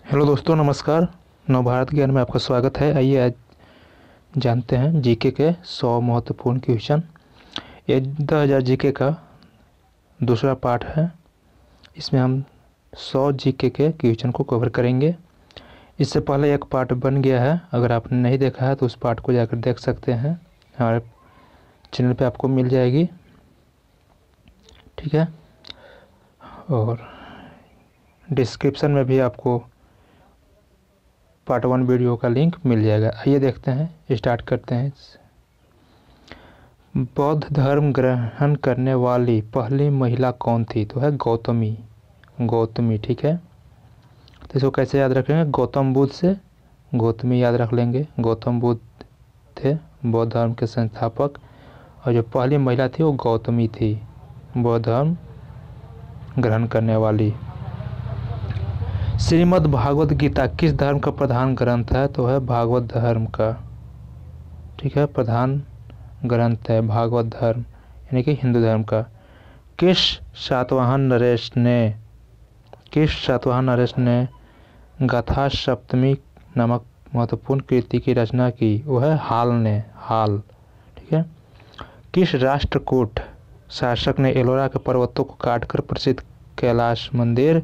Hello दोस्तों, नमस्कार। नवभारत ज्ञान में आपका स्वागत है। आइए आज जानते हैं जीके के 100 महत्वपूर्ण क्वेश्चन। ये 10,000 जीके का दूसरा पार्ट है। इसमें हम 100 जीके के क्वेश्चन को कवर करेंगे। इससे पहले एक पार्ट बन गया है, अगर आपने नहीं देखा है तो उस पार्ट को जाकर देख सकते हैं, हमारे चैनल पे आपको मिल जाएगी। ठीक है, और डिस्क्रिप्शन में भी आपको पार्ट 1 वीडियो का लिंक मिल जाएगा। आइए देखते हैं, स्टार्ट करते हैं। बौद्ध धर्म ग्रहण करने वाली पहली महिला कौन थी? तो है गौतमी। ठीक है, तो इसको कैसे याद रखेंगे? गौतम बुद्ध से गौतमी याद रख लेंगे। गौतम बुद्ध थे बौद्ध धर्म के संस्थापक, और जो पहली महिला थी वो गौतमी थी, बौद्ध धर्म ग्रहण करने वाली। श्रीमद् भागवत गीता किस धर्म का प्रधान ग्रंथ है? तो है भागवत धर्म का। ठीक है, प्रधान ग्रंथ है भागवत धर्म, यानी कि हिंदू धर्म का। किस सातवाहन नरेश ने गाथा सप्तमी नामक महत्वपूर्ण कृति की रचना की? वो है हाल। ठीक है, किस राष्ट्रकूट शासक ने एलोरा के पर्वतों को काटकर प्रसिद्ध कैलाश मंदिर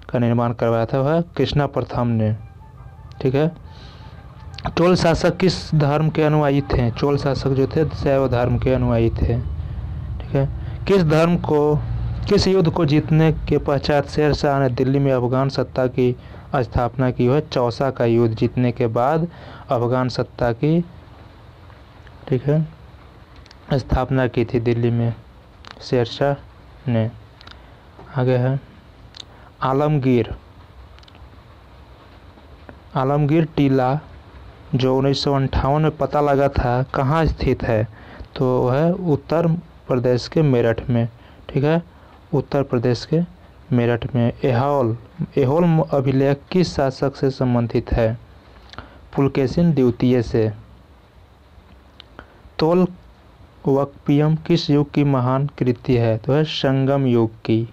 का निर्माण करवाया था? वह कृष्णा प्रथम ने। ठीक है, चोल शासक किस धर्म के अनुयायी थे? चोल शासक जो थे शैव धर्म के अनुयायी थे। ठीक है, किस युद्ध को जीतने के पश्चात शेरशाह ने दिल्ली में अफगान सत्ता की स्थापना की? है चौसा का युद्ध जीतने के बाद अफगान सत्ता की, ठीक है, स्थापना की थी दिल्ली में शेरशाह ने। आगे है आलमगीर टीला जो 1958 में पता लगा था, कहाँ स्थित है? तो है उत्तर प्रदेश के मेरठ में। ठीक है, उत्तर प्रदेश के मेरठ में। एहोल अभिलेख किस शासक से संबंधित है? पुलकेशिन द्वितीय से। तोलवकपियम किस युग की महान कृति है? तो है संगम युग की।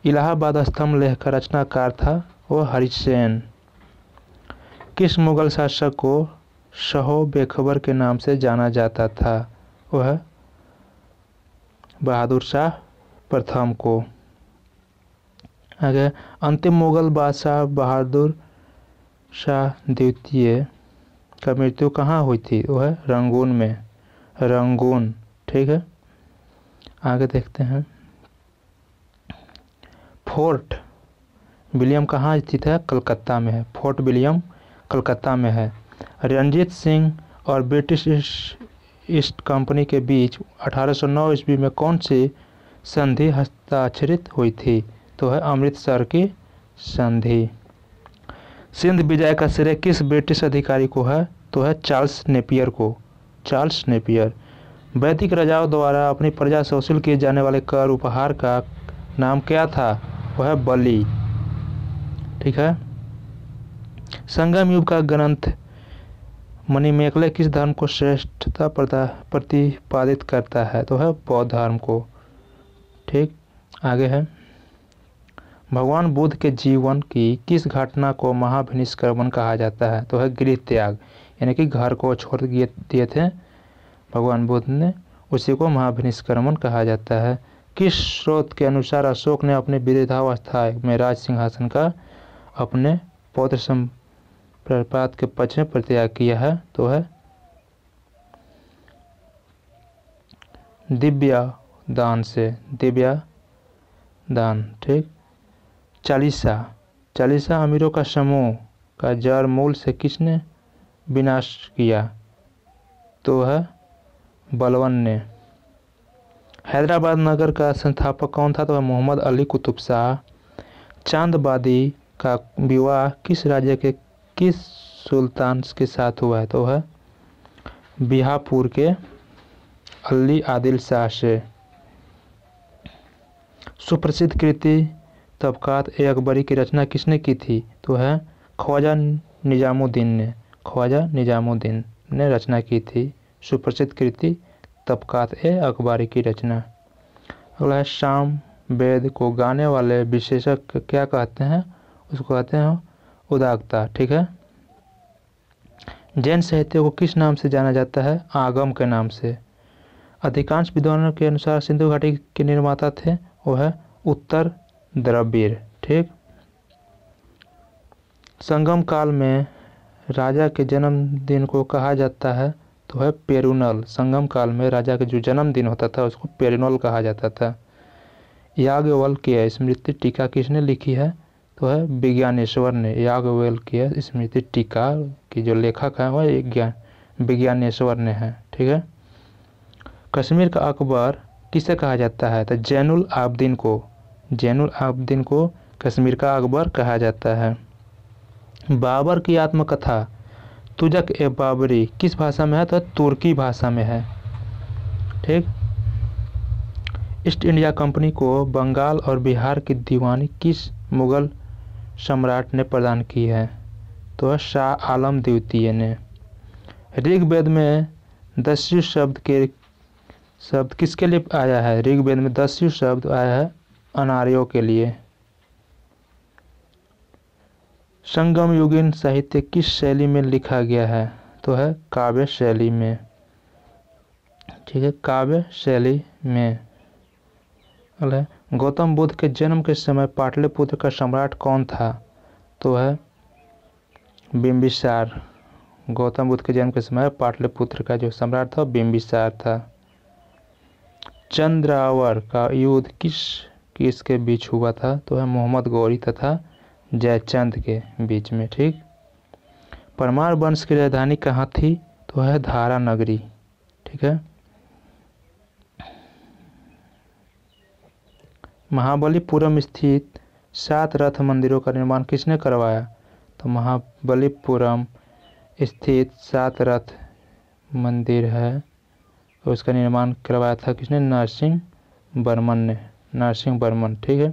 इलाहाबाद स्तंभ लेख का रचनाकार था? वो हरिसेन। किस मुगल शासक को शहो बेखबर के नाम से जाना जाता था? वह बहादुर शाह प्रथम को। आगे अंतिम मुगल बादशाह बहादुर शाह द्वितीय का मृत्यु कहाँ हुई थी? वह रंगून में। ठीक है, आगे देखते हैं। फोर्ट विलियम कहाँ स्थित है? कलकत्ता में है। फोर्ट विलियम कलकत्ता में है। रणजीत सिंह और ब्रिटिश ईस्ट कंपनी के बीच 1809 ईस्वी में कौन सी संधि हस्ताक्षरित हुई थी? तो है अमृतसर की संधि। सिंध विजय का श्रेय किस ब्रिटिश अधिकारी को है? तो है चार्ल्स नेपियर। वैदिक राजाओं द्वारा अपनी प्रजा से वसूल किए जाने वाले कर उपहार का नाम क्या था? वह है बलि। ठीक है, संगम युग का ग्रंथ मणिमेखले किस धर्म को श्रेष्ठता प्रतिपादित करता है? तो है बौद्ध धर्म को। ठीक, आगे है भगवान बुद्ध के जीवन की किस घटना को महाभिनिष्क्रमण कहा जाता है? तो है गृह त्याग, यानी कि घर को छोड़ दिए थे भगवान बुद्ध ने, उसी को महाभिनिष्क्रमण कहा जाता है। किस स्रोत के अनुसार अशोक ने अपनी वृद्धावस्था में राज सिंहासन का अपने पौत्र संप्रपात के पक्ष में परित्याग किया है? तो है दिव्या दान। ठीक, चालीसा अमीरों का समूह का जड़ मूल से किसने विनाश किया? तो है बलवन ने। हैदराबाद नगर का संस्थापक कौन था? तो है मोहम्मद अली कुतुब शाह। चांदबादी का विवाह किस राज्य के किस सुल्तान के साथ हुआ है? तो है बिहापुर के अली आदिल शाह से। सुप्रसिद्ध कृति तबकात ए अकबरी की रचना किसने की थी? तो है ख्वाजा निजामुद्दीन ने रचना की थी सुप्रसिद्ध कृति तबकात ए अकबरी की रचना। अगला है साम वेद को गाने वाले विशेषज्ञ क्या कहते हैं? उसको कहते हैं उदारता। ठीक है। जैन साहित्य को किस नाम से जाना जाता है? आगम के नाम से। अधिकांश विद्वानों के अनुसार सिंधु घाटी के निर्माता थे वो है उत्तर द्रविड़। ठीक। संगम काल में राजा के जन्मदिन को कहा जाता है तो है पेरुनल। संगम काल में राजा का जो जन्मदिन होता था उसको पेरुनल कहा जाता था। याज्ञवल्क्य स्मृति टीका किसने लिखी है? तो है विज्ञानेश्वर ने। याज्ञवल्क्य स्मृति टीका की जो लेखक है वह विज्ञानेश्वर ने है। ठीक है। कश्मीर का अकबर किसे कहा जाता है? तो जैनुल आबदीन को। जैनुल आबदीन को कश्मीर का अकबर कहा जाता है। बाबर की आत्मकथा तुजक ए बाबरी किस भाषा में है? तो तुर्की भाषा में है। ठीक। ईस्ट इंडिया कंपनी को बंगाल और बिहार की दीवानी किस मुगल सम्राट ने प्रदान की है? तो शाह आलम द्वितीय ने। ऋग्वेद में 10 शब्द किसके लिए आया है? ऋग्वेद में 10 शब्द आया है अनार्यों के लिए। संगम युगीन साहित्य किस शैली में लिखा गया है? तो है काव्य शैली में। ठीक है। काव्य शैली में। गौतम बुद्ध के जन्म के समय पाटलिपुत्र का सम्राट कौन था? तो है बिंबिसार। गौतम बुद्ध के जन्म के समय पाटलिपुत्र का जो सम्राट था बिंबिसार था। चंद्रावर का युद्ध किसके बीच हुआ था? तो है मोहम्मद गौरी तथा जयचंद के बीच में। ठीक। परमार वंश की राजधानी कहाँ थी? तो है धारा नगरी। ठीक है। महाबलीपुरम स्थित 7 रथ मंदिरों का निर्माण किसने करवाया? तो महाबलीपुरम स्थित 7 रथ मंदिर है तो उसका निर्माण करवाया था किसने? नरसिंह वर्मन ने। नरसिंह वर्मन। ठीक है।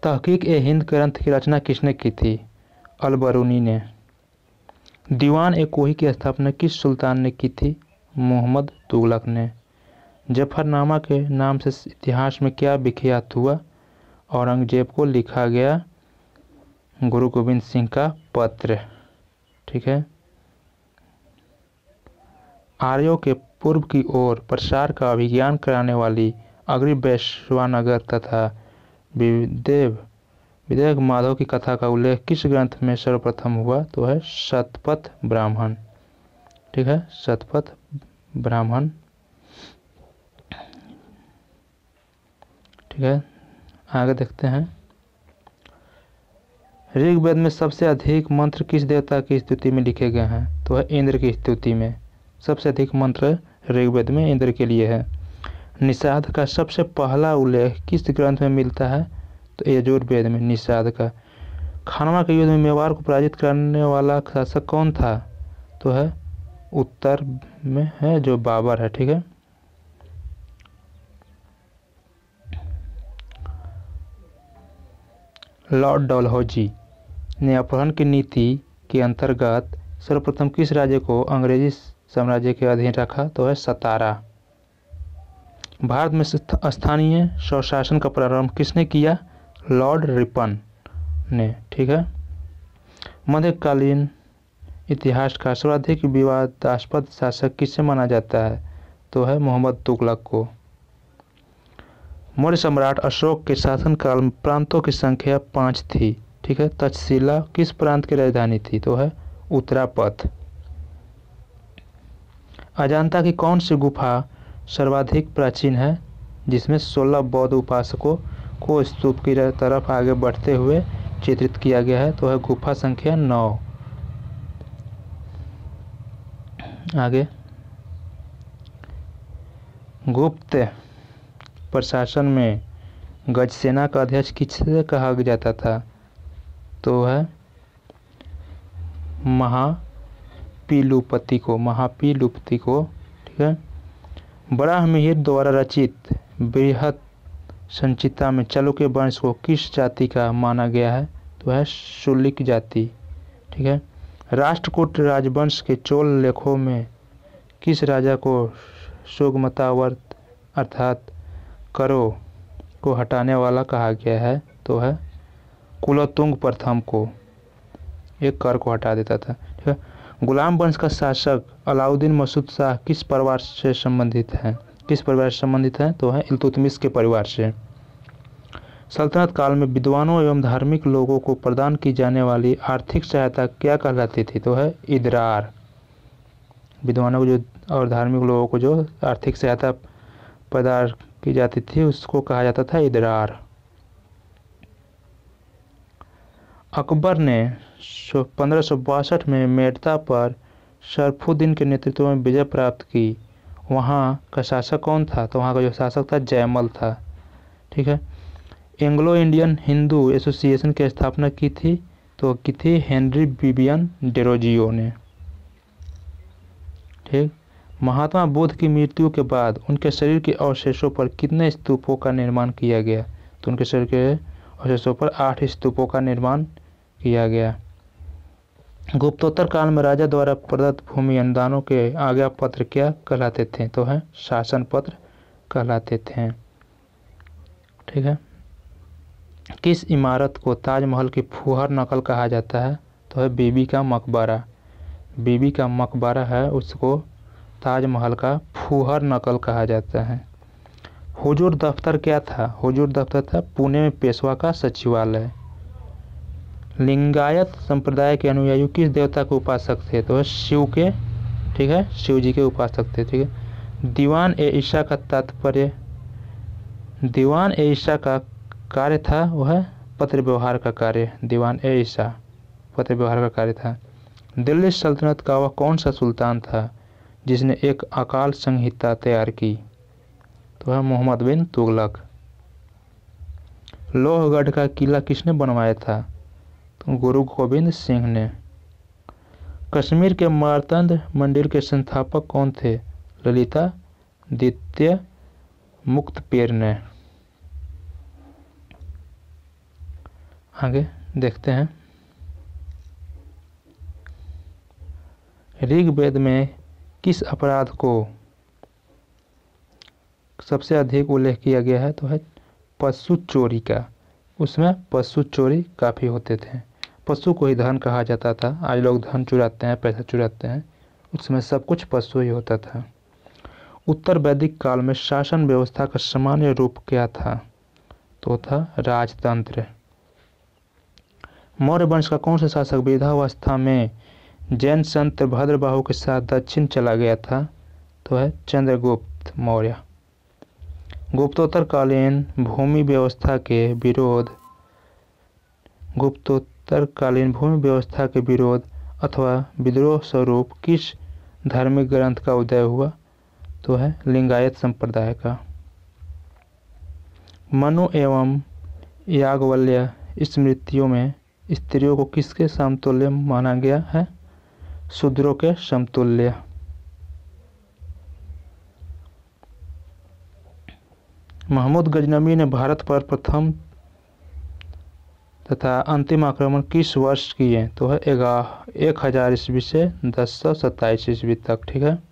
तहकीक ए हिंद ग्रंथ की रचना किसने की थी? अलबरूनी ने। दीवान ए कोही की स्थापना किस सुल्तान ने की थी? मोहम्मद तुगलक ने। जफरनामा के नाम से इतिहास में क्या विख्यात हुआ? औरंगजेब को लिखा गया गुरु गोविंद सिंह का पत्र। ठीक है। आर्यों के पूर्व की ओर प्रसार का अभियान कराने वाली अग्नि वैश्वानगर तथा विदेह माधव की कथा का उल्लेख किस ग्रंथ में सर्वप्रथम हुआ? तो है शतपथ ब्राह्मण। ठीक है। शतपथ ब्राह्मण। ठीक है। आगे देखते हैं। ऋग्वेद में सबसे अधिक मंत्र किस देवता की स्तुति में लिखे गए हैं? तो है इंद्र की स्तुति में। सबसे अधिक मंत्र ऋग्वेद में इंद्र के लिए है। निषाद का सबसे पहला उल्लेख किस ग्रंथ में मिलता है? तो यजुर्वेद में निषाद का। खानवा के युद्ध में मेवाड़ को पराजित करने वाला शासक कौन था? तो है उत्तर में है जो बाबर है। ठीक है। लॉर्ड डलहौजी ने अपहरण की नीति के अंतर्गत सर्वप्रथम किस राज्य को अंग्रेजी साम्राज्य के अधीन रखा? तो है सतारा। भारत में स्थानीय स्वशासन का प्रारंभ किसने किया? लॉर्ड रिपन ने। ठीक है। मध्यकालीन इतिहास का सर्वाधिक विवादास्पद शासक किसे माना जाता है? तो है मोहम्मद तुगलक को। मौर्य सम्राट अशोक के शासनकाल में प्रांतों की संख्या 5 थी। ठीक है। तक्षशिला किस प्रांत की राजधानी थी? तो है उत्तरापथ। अजंता की कौन सी गुफा सर्वाधिक प्राचीन है जिसमें 16 बौद्ध उपासकों को स्तूप की तरफ आगे बढ़ते हुए चित्रित किया गया है? तो है गुफा संख्या 9। आगे गुप्त प्रशासन में गजसेना का अध्यक्ष किसे कहा जाता था? तो है महापीलुपति को। महापीलुपति को। ठीक है। बराहमिहिर द्वारा रचित बृहत संचिता में चालुक्य वंश को किस जाति का माना गया है? तो है शुल्क जाति। ठीक है। राष्ट्रकूट राजवंश के चोल लेखों में किस राजा को सुगमतावर्त अर्थात करों को हटाने वाला कहा गया है? तो है कुलोत्तुंग प्रथम को, एक कर को हटा देता था। ठीक है। गुलाम वंश का शासक अलाउद्दीन मसूद शाह किस परिवार से संबंधित है? किस परिवार से संबंधित है? तो है इल्तुतमिश के परिवार से। सल्तनत काल में विद्वानों एवं धार्मिक लोगों को प्रदान की जाने वाली आर्थिक सहायता क्या कहलाती थी? तो है इदरार। विद्वानों को जो और धार्मिक लोगों को जो आर्थिक सहायता प्रदान की जाती थी उसको कहा जाता था इदरार। अकबर ने 1562 में मेड़ता पर शरफुद्दीन के नेतृत्व में विजय प्राप्त की। वहाँ का शासक कौन था? तो वहाँ का जो शासक था जयमल था। ठीक है। एंग्लो इंडियन हिंदू एसोसिएशन की स्थापना की थी तो की थी हेनरी विवियन डेरोजियो ने। ठीक। महात्मा बुद्ध की मृत्यु के बाद उनके शरीर के अवशेषों पर कितने स्तूपों का निर्माण किया गया? तो उनके शरीर के अवशेषों पर 8 स्तूपों का निर्माण किया गया। गुप्तोत्तर काल में राजा द्वारा प्रदत्त भूमि अनुदानों के आज्ञा पत्र क्या कहलाते थे? तो है शासन पत्र कहलाते थे। ठीक है। किस इमारत को ताजमहल की फुहर नकल कहा जाता है? तो है बीबी का मकबरा। बीबी का मकबरा है उसको ताजमहल का फुहर नकल कहा जाता है। हुजूर दफ्तर क्या था? हुजूर दफ्तर था पुणे में पेशवा का सचिवालय। लिंगायत संप्रदाय के अनुयायी किस देवता के उपासक थे? तो शिव के। ठीक है। शिव जी के उपासक थे। ठीक है। दीवान ए ईसा का तात्पर्य, दीवान ए ईसा का कार्य था वह पत्र व्यवहार का कार्य। दीवान ए ईसा पत्र व्यवहार का कार्य था। दिल्ली सल्तनत का वह कौन सा सुल्तान था जिसने एक अकाल संहिता तैयार की? तो है मोहम्मद बिन तुगलक। लोहगढ़ का किला किसने बनवाया था? तो गुरु गोविंद सिंह ने। कश्मीर के मार्तंड मंदिर के संस्थापक कौन थे? ललिता द्वितीय मुक्तपेर ने। आगे देखते हैं। ऋग्वेद में किस अपराध को सबसे अधिक उल्लेख किया गया है? तो है पशु चोरी का। उसमें पशु चोरी काफ़ी होते थे। पशु को ही धन कहा जाता था। आज लोग धन चुराते हैं, पैसा चुराते हैं, उसमें सब कुछ पशु ही होता था। उत्तर वैदिक काल में शासन व्यवस्था का सामान्य रूप क्या था? तो था राजतंत्र। मौर्य वंश का कौन सा शासक वृद्धावस्था में जैन संत भद्रबाहु के साथ दक्षिण चला गया था? तो है चंद्रगुप्त मौर्य। गुप्तोत्तरकालीन भूमि व्यवस्था के विरोध अथवा विद्रोह स्वरूप किस धार्मिक ग्रंथ का उदय हुआ? तो है लिंगायत संप्रदाय का। मनु एवं याज्ञवल्क्य स्मृतियों में स्त्रियों को किसके समतुल्य माना गया है? शूद्रों के समतुल्य। महमूद गजनवी ने भारत पर प्रथम तथा अंतिम आक्रमण किस वर्ष किए? तो है 1000 ईस्वी से 1027 ईस्वी तक। ठीक है।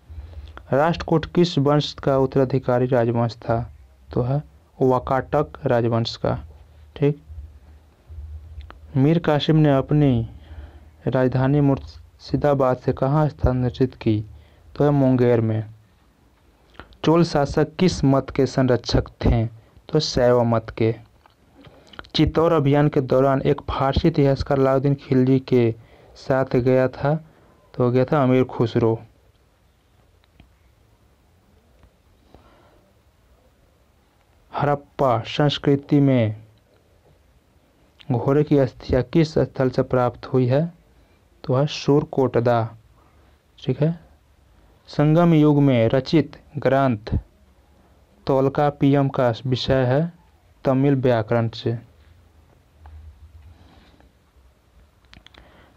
राष्ट्रकूट किस वंश का उत्तराधिकारी राजवंश था? तो है वाकाटक राजवंश का। ठीक। मीर कासिम ने अपनी राजधानी मुर्शिदाबाद से कहाँ स्थानांतरित की? तो है मुंगेर में। चोल शासक किस मत के संरक्षक थे? तो शैव मत के। चित्तौड़ अभियान के दौरान एक फारसी इतिहासकार अलाउद्दीन खिलजी के साथ गया था तो गया था अमीर खुसरो। हड़प्पा संस्कृति में घोड़े की अस्थियां किस स्थल से प्राप्त हुई है? तो है सूरकोटदा। ठीक है। संगम युग में रचित ग्रंथ तोल्कापियम का विषय है तमिल व्याकरण से।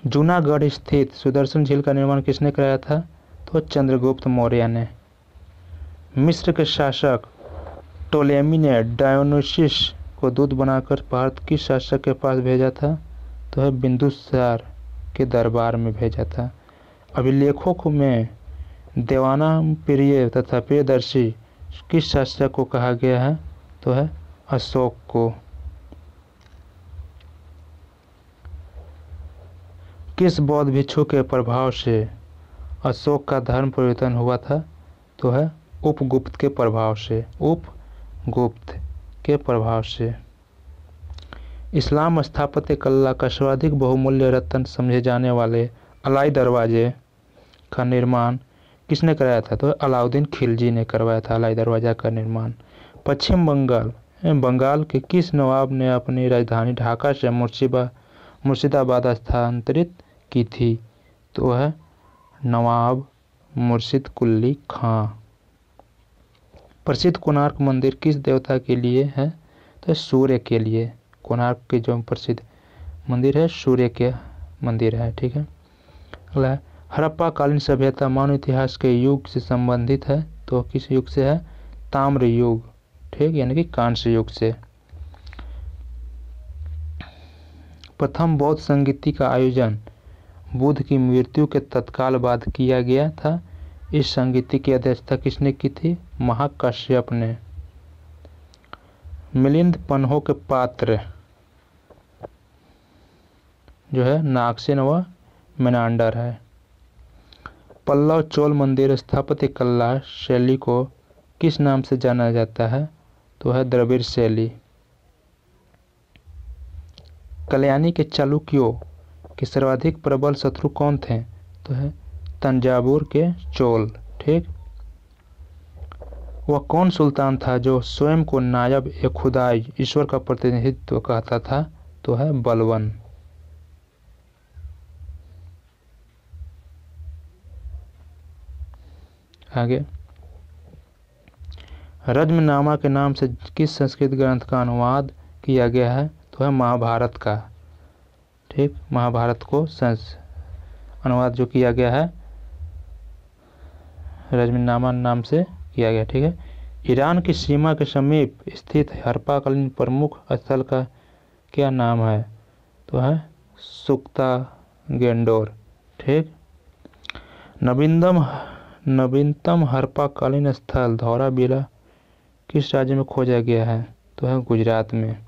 जूनागढ़ स्थित सुदर्शन झील का निर्माण किसने कराया था? तो चंद्रगुप्त मौर्य ने। मिस्र के शासक टोलेमी ने डायोनिसिस को दूत बनाकर भारत की शासक के पास भेजा था? तो है बिंदुसार के दरबार में भेजा था। अभिलेखों में देवाना प्रिय तथा प्रियदर्शी किस शासक को कहा गया है? तो है अशोक को। किस बौद्ध भिक्षु के प्रभाव से अशोक का धर्म परिवर्तन हुआ था? तो है उपगुप्त के प्रभाव से, उपगुप्त के प्रभाव से। इस्लाम स्थापत्य कला का सर्वाधिक बहुमूल्य रत्न समझे जाने वाले अलाई दरवाजे का निर्माण किसने कराया था? तो अलाउद्दीन खिलजी ने करवाया था अलाई दरवाजा का निर्माण। पश्चिम बंगाल के किस नवाब ने अपनी राजधानी ढाका से मुर्शिदाबाद स्थानांतरित की थी? तो है नवाब मुर्शिद कुली खां। प्रसिद्ध कोणार्क मंदिर किस देवता के लिए है? तो सूर्य के लिए। कोणार्क के जो प्रसिद्ध मंदिर है सूर्य के मंदिर है। ठीक है। अगला, हड़प्पा कालीन सभ्यता मानव इतिहास के युग से संबंधित है। तो किस युग से है? ताम्र युग। ठीक, यानी कि कांस्य युग से। प्रथम बौद्ध संगीति का आयोजन बुद्ध की मृत्यु के तत्काल बाद किया गया था। इस संगीति की अध्यक्षता किसने की थी? महाकश्यप ने। मिलिंद पन्हो के पात्र जो है नागसेन व मेनांडर है। पल्लव चोल मंदिर स्थापत्य कला शैली को किस नाम से जाना जाता है? तो है द्रविड़ शैली। कल्याणी के चालुक्यों के सर्वाधिक प्रबल शत्रु कौन थे? तो है तंजावुर के चोल। ठीक। वह कौन सुल्तान था जो स्वयं को नायब ए खुदाई ईश्वर का प्रतिनिधित्व कहता था? तो है बलबन। आगे, रज्मनामा के नाम से किस संस्कृत ग्रंथ का अनुवाद किया गया है? तो है महाभारत का। ठीक, महाभारत को अनुवाद जो किया गया है रज्मनामा नाम से किया गया। ठीक है। ईरान की सीमा के समीप स्थित हड़प्पाकालीन प्रमुख स्थल का क्या नाम है? तो है सुक्ता गेंडोर। ठीक। नवीनतम हड़प्पाकालीन स्थल धौलावीरा किस राज्य में खोजा गया है? तो है गुजरात में।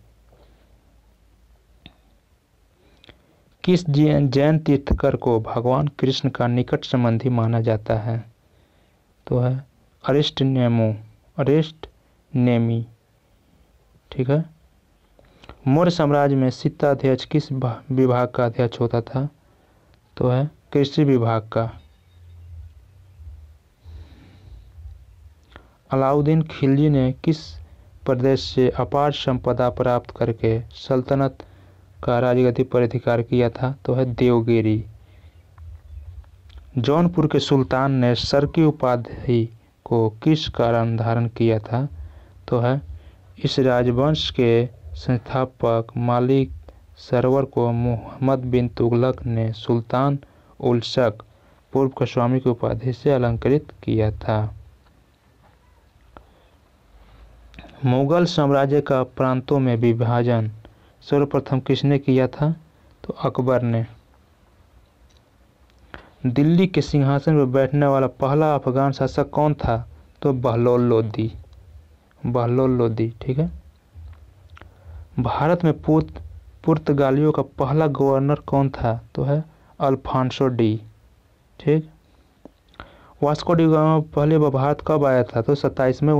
किस जैन तीर्थकर को भगवान कृष्ण का निकट संबंधी माना जाता है? तो है अरिष्ट नेमी। ठीक है। मौर्य साम्राज्य में सित्ता अध्यक्ष किस विभाग का अध्यक्ष होता था? तो है कृषि विभाग का। अलाउद्दीन खिलजी ने किस प्रदेश से अपार संपदा प्राप्त करके सल्तनत का राजगद्दी पर अधिकार किया था? तो है देवगिरी। जौनपुर के सुल्तान ने सर की उपाधि को किस कारण धारण किया था? तो है इस राजवंश के संस्थापक मालिक सरवर को मोहम्मद बिन तुगलक ने सुल्तान उल शक पूर्व का स्वामी की उपाधि से अलंकृत किया था। मुगल साम्राज्य का प्रांतों में विभाजन सर्वप्रथम किसने किया था? तो अकबर ने। दिल्ली के सिंहासन पर बैठने वाला पहला अफगान शासक कौन था? तो बहलोल लोदी। ठीक है। भारत में पुर्तगालियों का पहला गवर्नर कौन था? तो है अल्फांसो डी। ठीक। वास्को डी गामा पहले भारत कब आया था? तो 27 मई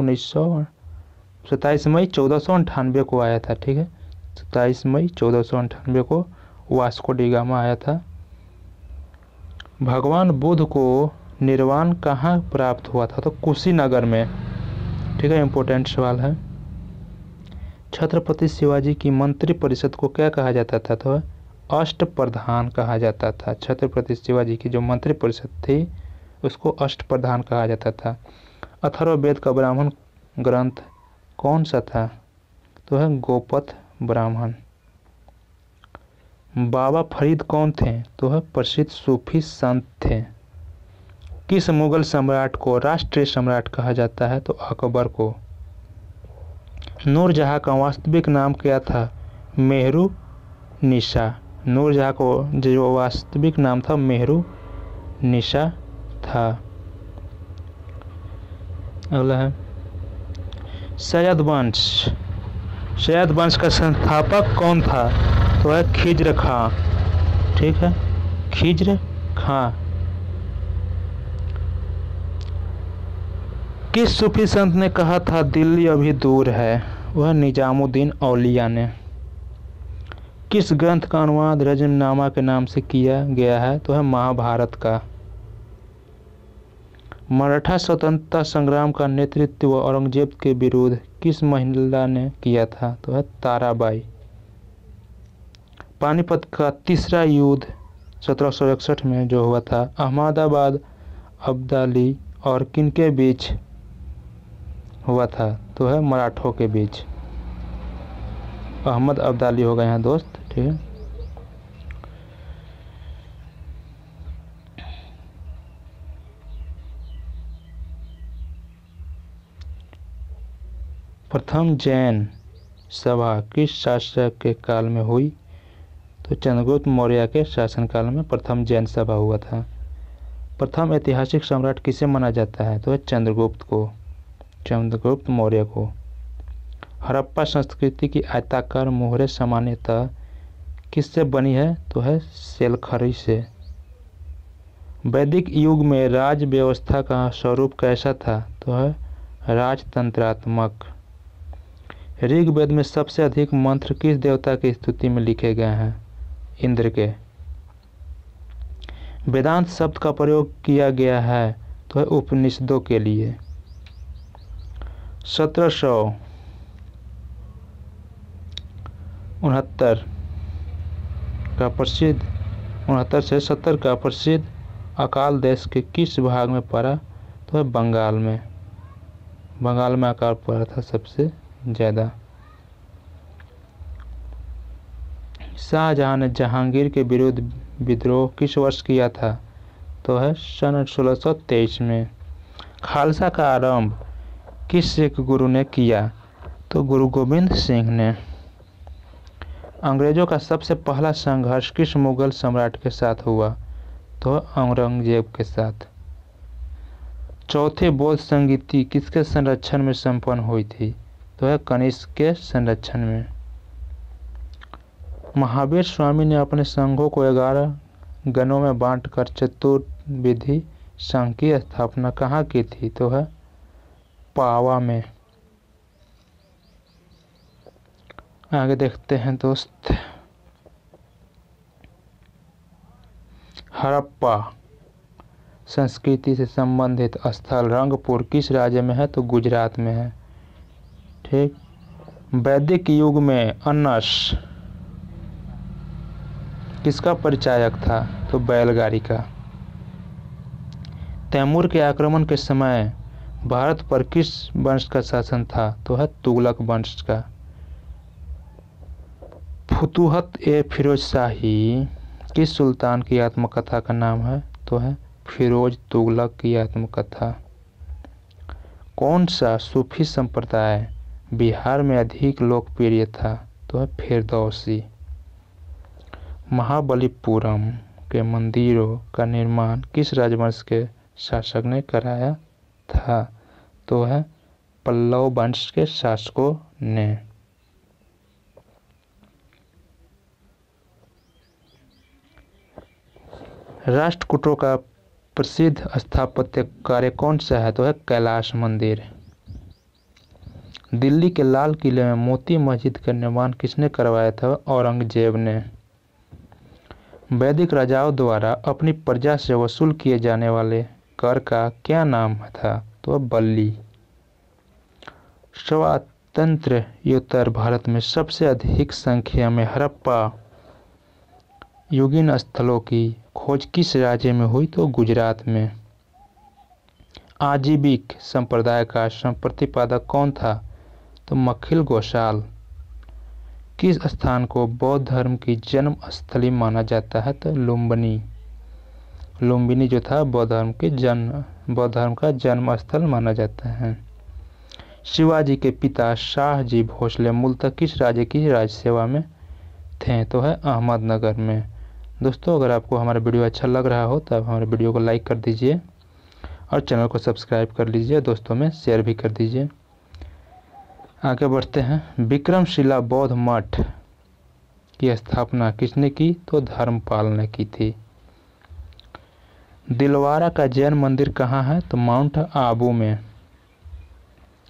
1498 को आया था। ठीक है। 27 मई 1498 को वास्को डी गामा आया था। भगवान बुद्ध को निर्वाण कहाँ प्राप्त हुआ था? तो कुशीनगर में। ठीक है। इम्पोर्टेंट सवाल है। छत्रपति शिवाजी की मंत्री परिषद को क्या कहा जाता था? तो अष्टप्रधान कहा जाता था। छत्रपति शिवाजी की जो मंत्री परिषद थी उसको अष्टप्रधान कहा जाता था। अथर्ववेद का ब्राह्मण ग्रंथ कौन सा था? तो है गोपथ ब्राह्मण। बाबा फरीद कौन थे? तो है प्रसिद्ध सूफी संत थे। किस मुगल सम्राट को राष्ट्रीय सम्राट कहा जाता है? तो अकबर को। नूरजहां का वास्तविक नाम क्या था? मेहरू निशा। नूरजहां को जो वास्तविक नाम था मेहरू निशा था। अगला है सैयद वंश का संस्थापक कौन था? तो है खिज्र खां। ठीक है। खिज्र खां। किस सूफी संत ने कहा था दिल्ली अभी दूर है? वह निजामुद्दीन औलिया ने। किस ग्रंथ का अनुवाद रजमनामा के नाम से किया गया है? तो है महाभारत का। मराठा स्वतंत्रता संग्राम का नेतृत्व औरंगजेब के विरुद्ध किस महिला ने किया था? तो है ताराबाई। पानीपत का तीसरा युद्ध 1761 में जो हुआ था, अहमदाबाद अब्दाली और किनके बीच हुआ था? तो है मराठों के बीच। अहमद अब्दाली हो गए हैं दोस्त, ठीक है। प्रथम जैन सभा किस शासक के काल में हुई? तो चंद्रगुप्त मौर्य के शासनकाल में प्रथम जैन सभा हुआ था। प्रथम ऐतिहासिक सम्राट किसे माना जाता है? तो है चंद्रगुप्त को, चंद्रगुप्त मौर्य को। हड़प्पा संस्कृति की आयताकार मोहरें सामान्यतः किससे बनी है? तो है सेलखरी से। वैदिक युग में राज व्यवस्था का स्वरूप कैसा था? तो है राजतंत्रात्मक। ऋग्वेद में सबसे अधिक मंत्र किस देवता की स्तुति में लिखे गए हैं? इंद्र के। वेदांत शब्द का प्रयोग किया गया है तो है उपनिषदों के लिए। 1769 का प्रसिद्ध 69 से 70 का प्रसिद्ध अकाल देश के किस भाग में पड़ा? तो है बंगाल में। बंगाल में अकाल पड़ा था सबसे ज़्यादा। शाहजहां ने जहांगीर के विरुद्ध विद्रोह किस वर्ष किया था? तो है सन 1623 में। खालसा का आरंभ किस सिख गुरु ने किया? तो गुरु गोविंद सिंह ने। अंग्रेजों का सबसे पहला संघर्ष किस मुगल सम्राट के साथ हुआ? तो औरंगजेब के साथ। चौथी बौद्ध संगीति किसके संरक्षण में संपन्न हुई थी? तो है कनिष्क के संरक्षण में। महावीर स्वामी ने अपने संघों को 11 गणों में बांटकर चतुर्विधि संघ की स्थापना कहाँ की थी? तो है पावा में। आगे देखते हैं दोस्त। हड़प्पा संस्कृति से संबंधित स्थल रंगपुर किस राज्य में है? तो गुजरात में है, ठीक। वैदिक युग में अनस किसका परिचायक था? तो बैलगाड़ी का। तैमूर के आक्रमण के समय भारत पर किस वंश का शासन था? तो है तुगलक वंश का। फुतूहत ए फिरोज शाही किस सुल्तान की आत्मकथा का नाम है? तो है फिरोज तुगलक की आत्मकथा। कौन सा सूफी संप्रदाय बिहार में अधिक लोकप्रिय था? तो है फिरदौसी। महाबलीपुरम के मंदिरों का निर्माण किस राजवंश के शासक ने कराया था? तो है पल्लव वंश के शासकों ने। राष्ट्रकूटों का प्रसिद्ध स्थापत्य कार्य कौन सा है? तो है कैलाश मंदिर। दिल्ली के लाल किले में मोती मस्जिद का निर्माण किसने करवाया था? औरंगजेब ने। वैदिक राजाओं द्वारा अपनी प्रजा से वसूल किए जाने वाले कर का क्या नाम था? तो बल्ली। स्वातंत्र उत्तर भारत में सबसे अधिक संख्या में हड़प्पा युगीन स्थलों की खोज किस राज्य में हुई? तो गुजरात में। आजीविक संप्रदाय का प्रतिपादक कौन था? तो मखिल गोसाल। किस स्थान को बौद्ध धर्म की जन्म स्थली माना जाता है? तो लुम्बिनी। लुम्बिनी जो था बौद्ध धर्म का जन्म स्थल माना जाता है। शिवाजी के पिता शाहजी भोसले मूलतः किस राज्य की राजसेवा में थे? तो है अहमदनगर में। दोस्तों, अगर आपको हमारा वीडियो अच्छा लग रहा हो तो आप हमारे वीडियो को लाइक कर दीजिए और चैनल को सब्सक्राइब कर लीजिए, दोस्तों में शेयर भी कर दीजिए। आगे बढ़ते हैं। विक्रमशिला बौद्ध मठ की स्थापना किसने की? तो धर्मपाल ने की थी। दिलवारा का जैन मंदिर कहाँ है? तो माउंट आबू में।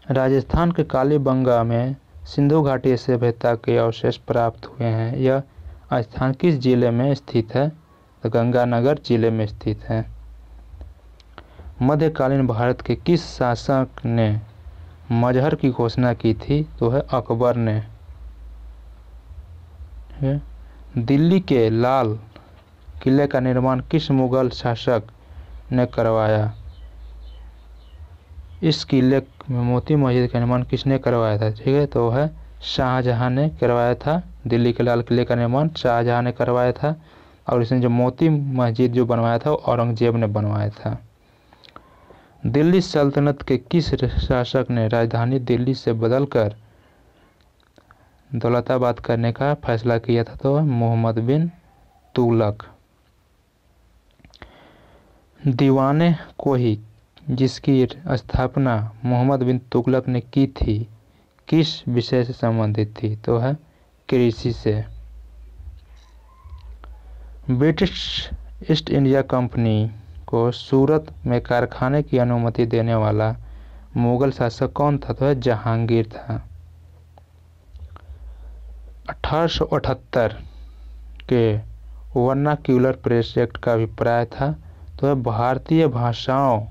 राजस्थान के कालीबंगा में सिंधु घाटी सभ्यता के अवशेष प्राप्त हुए हैं। यह स्थान किस जिले में स्थित है? तो गंगानगर जिले में स्थित है। मध्यकालीन भारत के किस शासक ने मजहर की घोषणा की थी? तो है अकबर ने। दिल्ली के लाल किले का निर्माण किस मुगल शासक ने करवाया? इस किले में मोती मस्जिद का निर्माण किसने करवाया था? ठीक है, तो है शाहजहां ने करवाया था। दिल्ली के लाल किले का निर्माण शाहजहां ने करवाया था और इसने जो मोती मस्जिद जो बनवाया था औरंगजेब ने बनवाया था। दिल्ली सल्तनत के किस शासक ने राजधानी दिल्ली से बदलकर दौलताबाद करने का फैसला किया था? तो मोहम्मद बिन तुगलक। दीवाने कोही जिसकी स्थापना मोहम्मद बिन तुगलक ने की थी, किस विषय से संबंधित थी? तो है कृषि से। ब्रिटिश ईस्ट इंडिया कंपनी को सूरत में कारखाने की अनुमति देने वाला मुगल शासक कौन था? तो है जहांगीर था। 1878 के वर्नाक्यूलर प्रेस एक्ट का अभिप्राय था तो है भारतीय भाषाओं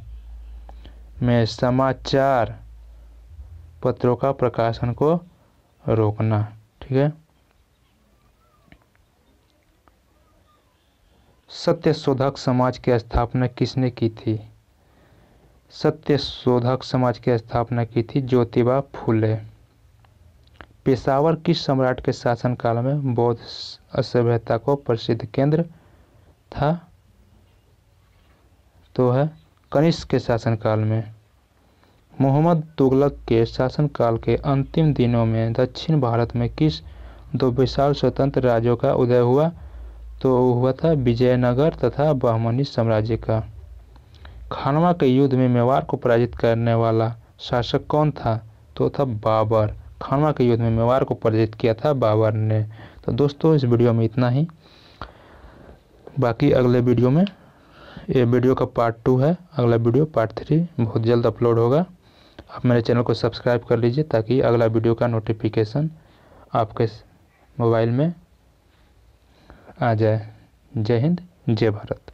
में समाचार पत्रों का प्रकाशन को रोकना। ठीक है। सत्यशोधक समाज की स्थापना किसने की थी? सत्यशोधक समाज की स्थापना की थी ज्योतिबा फूले। पेशावर किस सम्राट के शासनकाल में बौद्ध सभ्यता को प्रसिद्ध केंद्र था? तो है कनिष्क के शासनकाल में। मोहम्मद तुगलक के शासनकाल के अंतिम दिनों में दक्षिण भारत में किस दो विशाल स्वतंत्र राज्यों का उदय हुआ? तो हुआ था विजयनगर तथा बहमनी साम्राज्य का। खानवा के युद्ध में मेवाड़ को पराजित करने वाला शासक कौन था? तो था बाबर। खानवा के युद्ध में मेवाड़ को पराजित किया था बाबर ने। तो दोस्तों इस वीडियो में इतना ही। बाकी अगले वीडियो में, ये वीडियो का पार्ट 2 है, अगला वीडियो पार्ट 3 बहुत जल्द अपलोड होगा। आप मेरे चैनल को सब्सक्राइब कर लीजिए ताकि अगला वीडियो का नोटिफिकेशन आपके मोबाइल में आ जाए। जय हिंद, जय भारत।